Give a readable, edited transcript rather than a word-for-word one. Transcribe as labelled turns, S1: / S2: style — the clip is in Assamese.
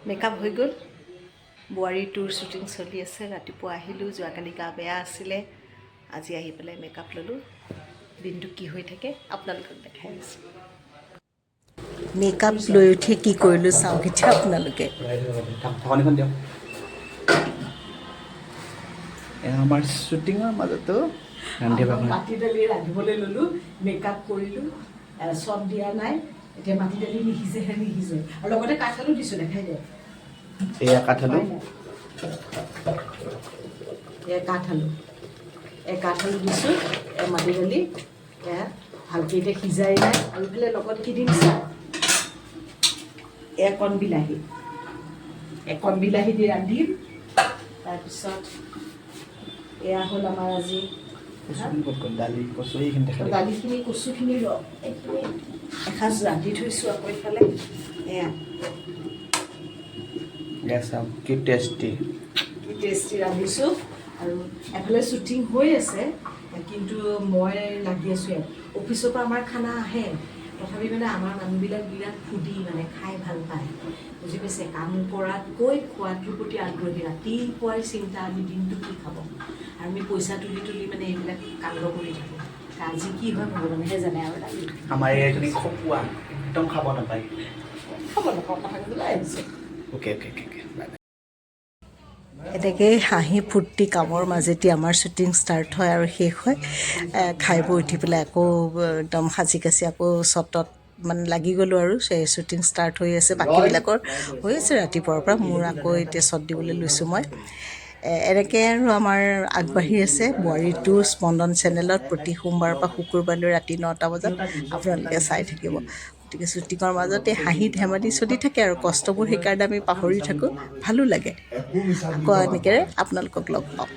S1: মেকআপ হৈ গ'ল বোৱাৰী টুৰ শ্বুটিং চলি আছে ৰাতিপুৱা আহিলোঁ যোৱাকালি গা বেয়া আছিলে আজি আহি পেলাই মেকআপ ল'লোঁ দিনটো কি হৈ থাকে আপোনালোকক দেখাই আছোঁ মেকআপ লৈ উঠি কি কৰিলোঁ চাওক এতিয়া আপোনালোকে
S2: আমাৰ শ্বুটিঙৰ মাজতো
S1: মাটি দালি ৰান্ধিবলৈ ল'লোঁ মেকআপ কৰিলোঁ চব দিয়া নাই এতিয়া মাটি দালি নিসিজেহে নিসিজে আৰু লগতে কাঠআলু দিছোঁ দেখাই দে
S2: এয়া কাঠআলু
S1: কাঠআলু দিছোঁ মাটি দালি এয়া ভালকৈ এতিয়া সিজাই নাই আৰু এইফালে লগত কি দিম চা এয়া কণ বিলাহী দি ৰান্ধিম তাৰপিছত এয়া হ'ল আমাৰ আজি দালিখিনি কচুখিনি এসাঁজ ৰান্ধি থৈছোঁ আকৌ এইফালে এয়া
S2: কি টেষ্টি
S1: ৰান্ধিছোঁ আৰু এফালে শ্বুটিং হৈ আছে কিন্তু মই লাগি আছোঁ ইয়াত অফিচৰ পৰা আমাৰ খানা আহে তথাপি মানে আমাৰ মানুহবিলাক বিৰাট ফুডি মানে খাই ভাল পায় বুজি পাইছে কাম কৰাতকৈ খোৱাটোৰ প্ৰতি আগ্ৰহী ৰাতিপুৱাই চিন্তা আমি দিনটো কি খাব আৰু আমি পইচা তুলি তুলি মানে এইবিলাক কাণ্ড কৰি থাকোঁ আজি কি হয় ভগৱানেহে জানে আৰু
S2: আমাৰ এইজনী খপুৱা একদম খাব নাপায়
S1: কথা আহিছে
S2: অ'কে
S1: এনেকৈ হাঁহি ফূৰ্তি কামৰ মাজেদি আমাৰ শ্বুটিং ষ্টাৰ্ট হয় আৰু শেষ হয় খাই বৈ উঠি পেলাই আকৌ একদম সাজি কাচি আকৌ শ্বটত মানে লাগি গ'লোঁ আৰু শ্বুটিং ষ্টাৰ্ট হৈ আছে বাকীবিলাকৰ হৈ আছে ৰাতিপুৱাৰ পৰা মোৰ আকৌ এতিয়া শ্বট দিবলৈ লৈছোঁ মই এনেকৈ আৰু আমাৰ আগবাঢ়ি আছে বোৱাৰী টু স্পন্দন চেনেলত প্ৰতি সোমবাৰৰ পৰা শুকুৰবাৰলৈ ৰাতি 9টা বজাত আপোনালোকে চাই থাকিব গতিকে শ্বুটিঙৰ মাজতে হাঁহি ধেমালি চলি থাকে আৰু কষ্টবোৰ সেইকাৰণে আমি পাহৰি থাকোঁ ভালো লাগে আকৌ এনেকৈ আপোনালোকক লগ পাওঁ